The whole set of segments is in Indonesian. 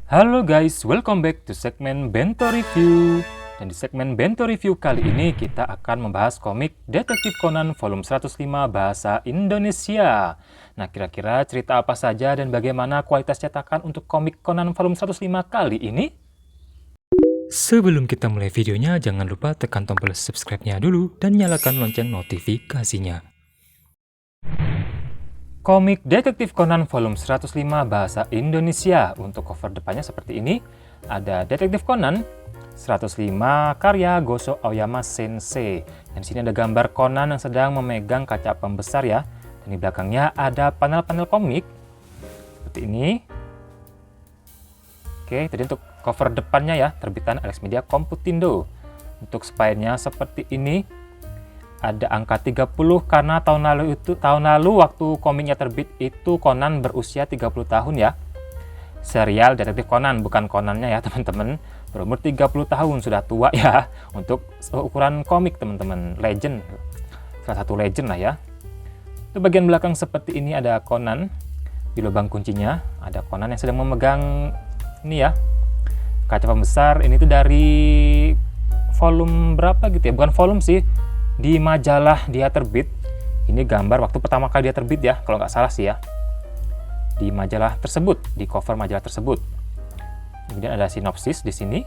Halo guys, welcome back to segmen Bento Review. Dan di segmen Bento Review kali ini kita akan membahas komik Detektif Conan volume 105 bahasa Indonesia. Nah, kira-kira cerita apa saja dan bagaimana kualitas cetakan untuk komik Conan volume 105 kali ini? Sebelum kita mulai videonya, jangan lupa tekan tombol subscribe-nya dulu dan nyalakan lonceng notifikasinya. Komik Detektif Conan volume 105 bahasa Indonesia. Untuk cover depannya seperti ini. Ada Detektif Conan 105 karya Gosho Aoyama Sensei. Dan di sini ada gambar Conan yang sedang memegang kaca pembesar ya. Dan di belakangnya ada panel-panel komik seperti ini. Oke, jadi untuk cover depannya ya, terbitan Alex Media Komputindo. Untuk spine-nya seperti ini. Ada angka 30 karena tahun lalu waktu komiknya terbit itu Conan berusia 30 tahun ya. Serial Detektif Conan, bukan Conannya ya teman-teman. Berumur 30 tahun, sudah tua ya. Untuk ukuran komik teman-teman, legend. Salah satu legend lah ya. Di bagian belakang seperti ini ada Conan. Di lubang kuncinya ada Conan yang sedang memegang ini ya, kaca pembesar. Ini tuh dari volume berapa gitu ya, bukan volume sih, di majalah dia terbit. Ini gambar waktu pertama kali dia terbit ya, kalau nggak salah sih ya, di majalah tersebut, di cover majalah tersebut. Kemudian ada sinopsis di sini.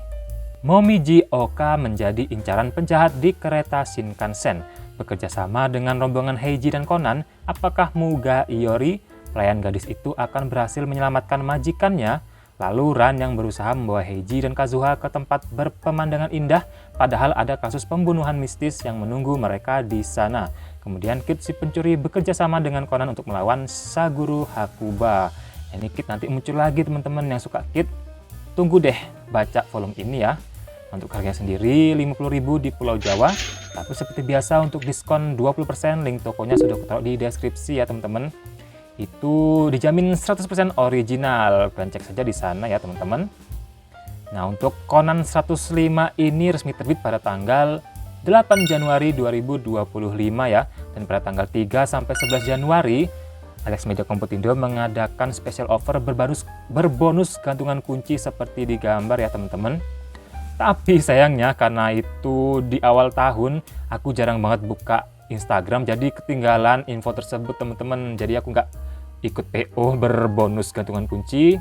Momiji Oka menjadi incaran penjahat di kereta Shinkansen. Bekerja sama dengan rombongan Heiji dan Conan, apakah Muga Iori, pelayan gadis itu, akan berhasil menyelamatkan majikannya? Lalu Ran yang berusaha membawa Heiji dan Kazuha ke tempat berpemandangan indah, padahal ada kasus pembunuhan mistis yang menunggu mereka di sana. Kemudian Kid si pencuri bekerja sama dengan Conan untuk melawan Saguru Hakuba. Ini Kid nanti muncul lagi teman-teman yang suka Kid. Tunggu deh baca volume ini ya. Untuk harganya sendiri 50.000 di Pulau Jawa. Tapi seperti biasa untuk diskon 20%, link tokonya sudah aku taruh di deskripsi ya teman-teman. Itu dijamin 100% original. Kalian cek saja di sana ya teman-teman. Nah, untuk Conan 105 ini resmi terbit pada tanggal 8 Januari 2025 ya. Dan pada tanggal 3 sampai 11 Januari Alex Media Komputindo mengadakan special offer berbonus gantungan kunci seperti di gambar ya teman-teman. Tapi sayangnya karena itu di awal tahun aku jarang banget buka Instagram, jadi ketinggalan info tersebut teman-teman. Jadi aku nggak ikut PO berbonus gantungan kunci.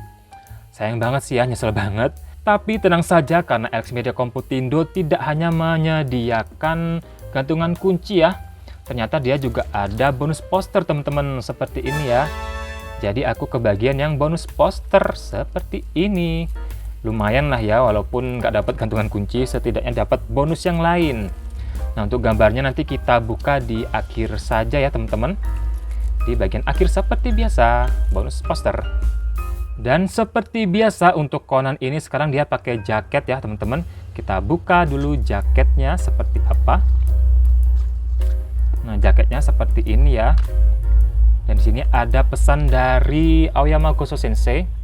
Sayang banget sih ya, nyesel banget. Tapi tenang saja karena Alex Media Komputindo tidak hanya menyediakan gantungan kunci ya. Ternyata dia juga ada bonus poster teman-teman seperti ini ya. Jadi aku kebagian yang bonus poster seperti ini. Lumayan lah ya, walaupun nggak dapat gantungan kunci, setidaknya dapat bonus yang lain. Nah, untuk gambarnya nanti kita buka di akhir saja ya teman-teman. Di bagian akhir seperti biasa, bonus poster. Dan seperti biasa untuk Conan ini sekarang dia pakai jaket ya teman-teman. Kita buka dulu jaketnya seperti apa. Nah, jaketnya seperti ini ya. Dan di sini ada pesan dari Aoyama Gosho Sensei.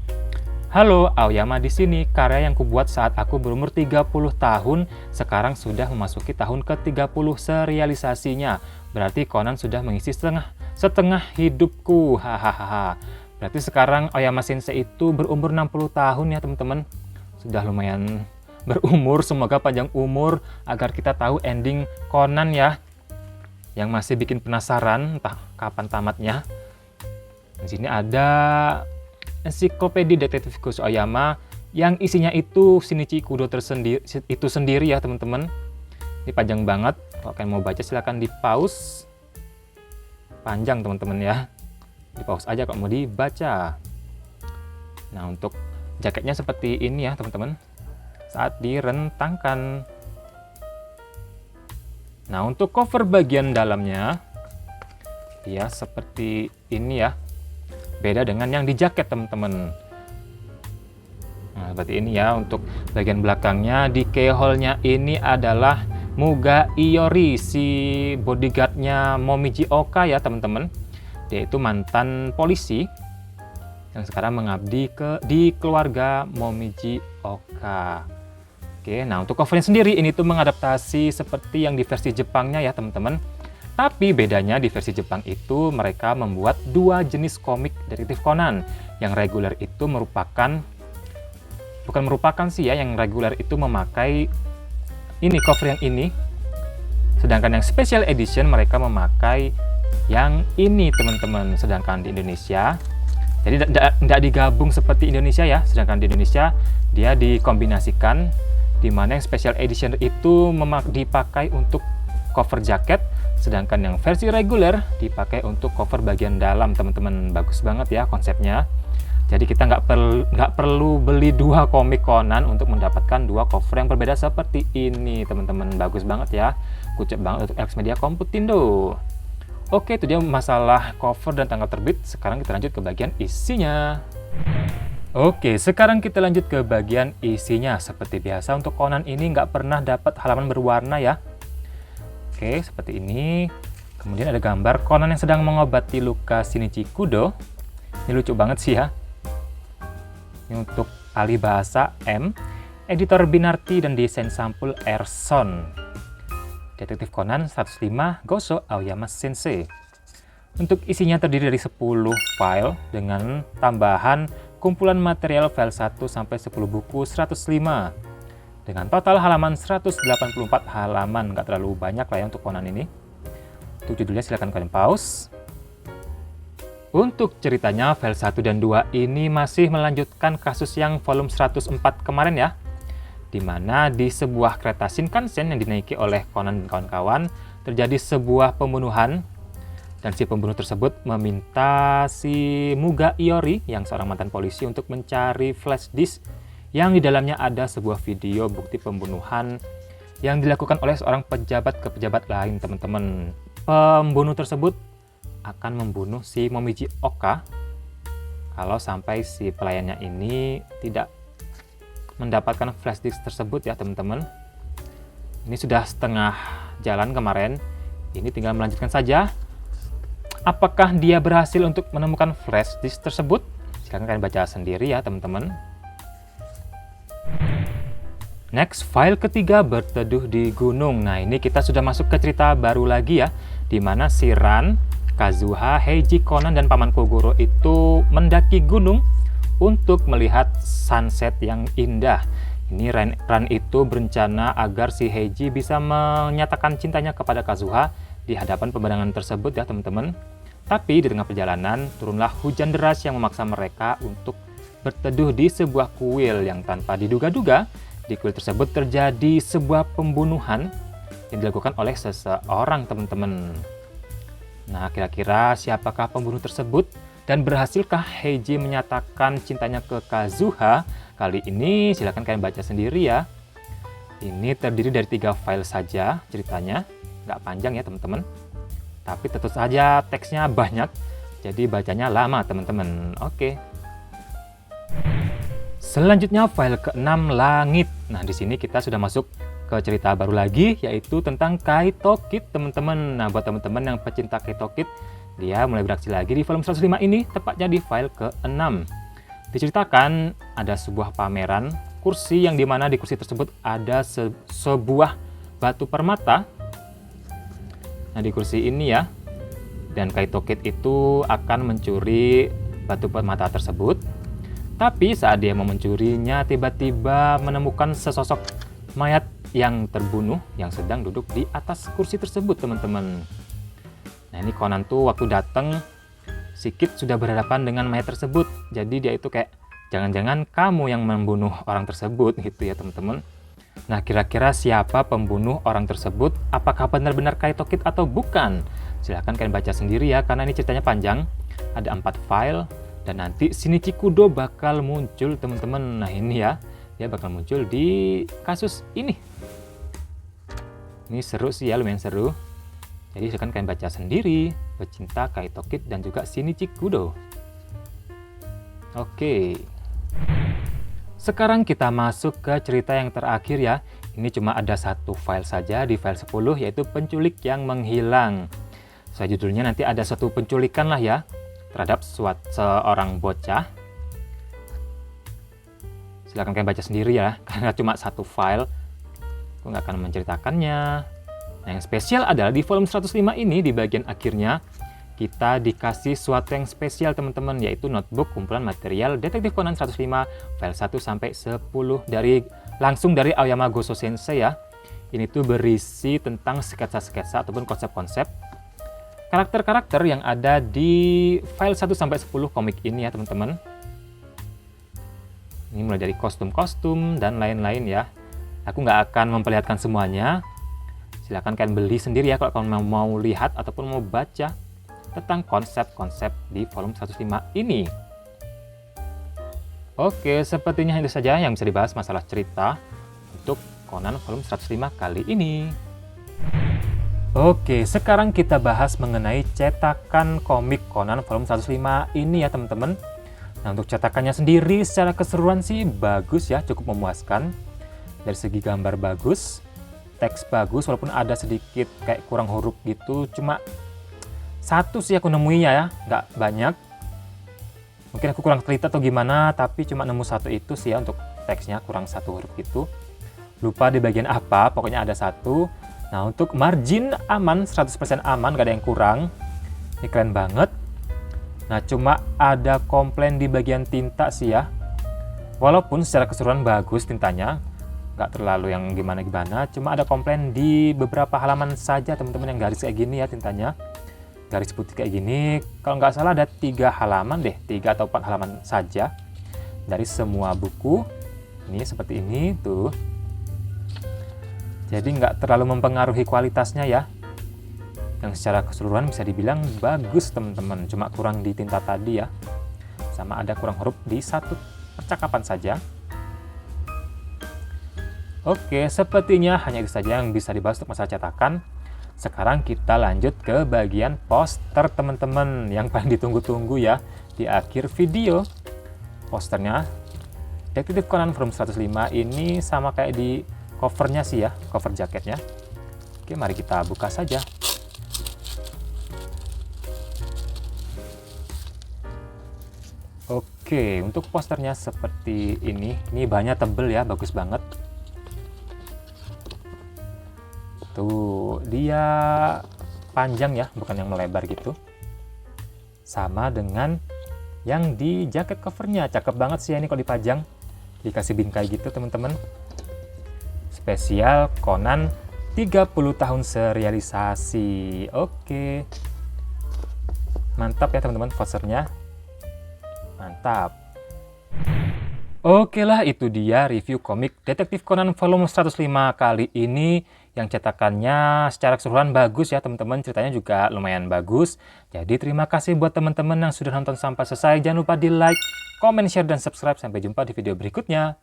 Halo, Aoyama di sini. Karya yang kubuat saat aku berumur 30 tahun, sekarang sudah memasuki tahun ke-30 serialisasinya. Berarti Conan sudah mengisi setengah hidupku. Hahaha. Berarti sekarang Aoyama Sensei itu berumur 60 tahun ya teman-teman. Sudah lumayan berumur, semoga panjang umur agar kita tahu ending Conan ya. Yang masih bikin penasaran entah kapan tamatnya. Di sini ada ensiklopedia detektif Gosho Aoyama yang isinya itu Shinichi Kudo itu sendiri ya teman-teman. Ini panjang banget. Kalau kalian mau baca silahkan di pause. Panjang teman-teman ya. Di pause aja kalau mau dibaca. Nah, untuk jaketnya seperti ini ya teman-teman. Saat direntangkan. Nah, untuk cover bagian dalamnya dia seperti ini ya. Beda dengan yang di jaket teman-teman. Nah, seperti ini ya. Untuk bagian belakangnya di keyhole-nya ini adalah Muga Iori, si bodyguardnya Momiji Oka ya teman-teman. Dia itu mantan polisi yang sekarang mengabdi di keluarga Momiji Oka. Oke, nah untuk covernya sendiri ini tuh mengadaptasi seperti yang di versi Jepangnya ya teman-teman. Tapi bedanya di versi Jepang itu mereka membuat dua jenis komik Detektif Conan. Yang reguler itu merupakan bukan merupakan sih ya, yang reguler itu memakai ini cover yang ini, sedangkan yang special edition mereka memakai yang ini teman-teman. Sedangkan di Indonesia, jadi tidak digabung seperti Indonesia ya, sedangkan di Indonesia dia dikombinasikan, dimana yang special edition itu dipakai untuk cover jaket, sedangkan yang versi reguler dipakai untuk cover bagian dalam teman-teman. Bagus banget ya konsepnya. Jadi kita nggak perlu beli 2 komik Conan untuk mendapatkan 2 cover yang berbeda seperti ini teman-teman. Bagus banget ya, kucep banget untuk Alex Media Computindo. Oke, itu dia masalah cover dan tanggal terbit. Sekarang kita lanjut ke bagian isinya. Oke, sekarang kita lanjut ke bagian isinya. Seperti biasa untuk Conan ini nggak pernah dapat halaman berwarna ya. Oke, seperti ini. Kemudian ada gambar Conan yang sedang mengobati luka Shinichi Kudo. Ini lucu banget sih ya. Ini untuk ahli bahasa M, editor Binarti, dan desain sampul Erson. Detektif Conan 105 Goso Aoyama Sensei. Untuk isinya terdiri dari 10 file dengan tambahan kumpulan material file 1 sampai 10 buku 105. Dengan total halaman 184 halaman, nggak terlalu banyak lah ya untuk Conan ini. Untuk judulnya silahkan kalian pause. Untuk ceritanya, file 1 dan 2 ini masih melanjutkan kasus yang volume 104 kemarin ya, di mana di sebuah kereta Shinkansen yang dinaiki oleh Conan dan kawan-kawan terjadi sebuah pembunuhan, dan si pembunuh tersebut meminta si Muga Iori yang seorang mantan polisi untuk mencari flash disk yang di dalamnya ada sebuah video bukti pembunuhan yang dilakukan oleh seorang pejabat ke pejabat lain teman-teman. Pembunuh tersebut akan membunuh si Momiji Oka kalau sampai si pelayannya ini tidak mendapatkan flash disk tersebut ya teman-teman. Ini sudah setengah jalan kemarin, ini tinggal melanjutkan saja. Apakah dia berhasil untuk menemukan flash disk tersebut? Silahkan kalian baca sendiri ya teman-teman. Next, file ketiga, Berteduh di Gunung. Nah, ini kita sudah masuk ke cerita baru lagi ya, di mana si Ran, Kazuha, Heiji, Conan, dan Paman Kogoro itu mendaki gunung untuk melihat sunset yang indah. Ini Ran itu berencana agar si Heiji bisa menyatakan cintanya kepada Kazuha di hadapan pemandangan tersebut ya teman-teman. Tapi di tengah perjalanan turunlah hujan deras yang memaksa mereka untuk berteduh di sebuah kuil yang tanpa diduga-duga di kuil tersebut terjadi sebuah pembunuhan yang dilakukan oleh seseorang teman-teman. Nah, kira-kira siapakah pembunuh tersebut dan berhasilkah Heiji menyatakan cintanya ke Kazuha? Kali ini silahkan kalian baca sendiri ya. Ini terdiri dari 3 file saja ceritanya, nggak panjang ya teman-teman. Tapi tentu saja teksnya banyak, jadi bacanya lama teman-teman. Oke. Selanjutnya file ke-6, Langit. Nah, di sini kita sudah masuk ke cerita baru lagi, yaitu tentang Kaito Kid teman-teman. Nah, buat teman-teman yang pecinta Kaito Kid, dia mulai beraksi lagi di volume 105 ini, tepatnya di file ke-6. Diceritakan ada sebuah pameran kursi yang dimana di kursi tersebut ada sebuah batu permata. Nah, di kursi ini ya, dan Kaito Kid itu akan mencuri batu permata tersebut. Tapi saat dia mau mencurinya, tiba-tiba menemukan sesosok mayat yang terbunuh yang sedang duduk di atas kursi tersebut teman-teman. Nah, ini Conan tuh waktu datang, si Kid sudah berhadapan dengan mayat tersebut. Jadi dia itu kayak, jangan-jangan kamu yang membunuh orang tersebut gitu ya teman-teman. Nah, kira-kira siapa pembunuh orang tersebut? Apakah benar-benar Kaito Kid atau bukan? Silahkan kalian baca sendiri ya, karena ini ceritanya panjang. Ada 4 file, dan nanti Shinichi Kudo bakal muncul teman-teman. Nah, ini ya, dia bakal muncul di kasus ini. Ini seru sih ya, lumayan seru. Jadi silahkan kalian baca sendiri, pecinta Kaito Kid dan juga Shinichi Kudo. Oke. Sekarang kita masuk ke cerita yang terakhir ya. Ini cuma ada 1 file saja di file 10, yaitu Penculik yang Menghilang. Sesuai judulnya nanti ada suatu penculikan lah ya, terhadap seorang bocah. Silahkan kalian baca sendiri ya, karena cuma 1 file. Aku nggak akan menceritakannya. Nah, yang spesial adalah di volume 105 ini, di bagian akhirnya, kita dikasih sesuatu yang spesial teman-teman, yaitu notebook kumpulan material Detektif Conan 105 file 1 sampai 10 langsung dari Aoyama Goso Sensei ya. Ini tuh berisi tentang sketsa-sketsa ataupun konsep-konsep karakter-karakter yang ada di file 1 sampai 10 komik ini ya teman-teman. Ini mulai dari kostum-kostum dan lain-lain ya. Aku nggak akan memperlihatkan semuanya. Silahkan kalian beli sendiri ya kalau kalian mau lihat ataupun mau baca tentang konsep-konsep di volume 105 ini. Oke, sepertinya itu saja yang bisa dibahas masalah cerita untuk Conan volume 105 kali ini. Oke, sekarang kita bahas mengenai cetakan komik Conan volume 105 ini ya teman-teman. Nah, untuk cetakannya sendiri secara keseruan sih bagus ya, cukup memuaskan. Dari segi gambar bagus, teks bagus, walaupun ada sedikit kayak kurang huruf gitu, cuma satu sih aku nemuinya ya, nggak banyak. Mungkin aku kurang teliti atau gimana, tapi cuma nemu satu itu sih ya untuk teksnya, kurang satu huruf gitu. Lupa di bagian apa, pokoknya ada satu. Nah, untuk margin aman, 100% aman, gak ada yang kurang. Ini keren banget. Nah, cuma ada komplain di bagian tinta sih ya. Walaupun secara keseluruhan bagus tintanya, nggak terlalu yang gimana-gimana. Cuma ada komplain di beberapa halaman saja teman-teman yang garis kayak gini ya tintanya. Garis putih kayak gini. Kalau nggak salah ada 3 halaman deh, 3 atau 4 halaman saja. Dari semua buku. Ini seperti ini tuh. Jadi nggak terlalu mempengaruhi kualitasnya ya. Yang secara keseluruhan bisa dibilang bagus teman-teman. Cuma kurang di tinta tadi ya. Sama ada kurang huruf di satu percakapan saja. Oke, sepertinya hanya itu saja yang bisa dibahas untuk masalah cetakan. Sekarang kita lanjut ke bagian poster teman-teman yang paling ditunggu-tunggu ya di akhir video. Posternya Detektif Conan volume 105 ini sama kayak di covernya sih ya, cover jaketnya. Oke, mari kita buka saja. Oke, untuk posternya seperti ini. Ini bahannya tebel ya, bagus banget. Tuh, dia panjang ya, bukan yang melebar gitu. Sama dengan yang di jaket covernya. Cakep banget sih ya ini kalau dipajang. Dikasih bingkai gitu teman-teman. Spesial Conan 30 tahun serialisasi. Oke. Mantap ya teman-teman posternya. Mantap. Oke lah, itu dia review komik Detektif Conan volume 105 kali ini. Yang cetakannya secara keseluruhan bagus ya teman-teman. Ceritanya juga lumayan bagus. Jadi terima kasih buat teman-teman yang sudah nonton sampai selesai. Jangan lupa di like, comment, share, dan subscribe. Sampai jumpa di video berikutnya.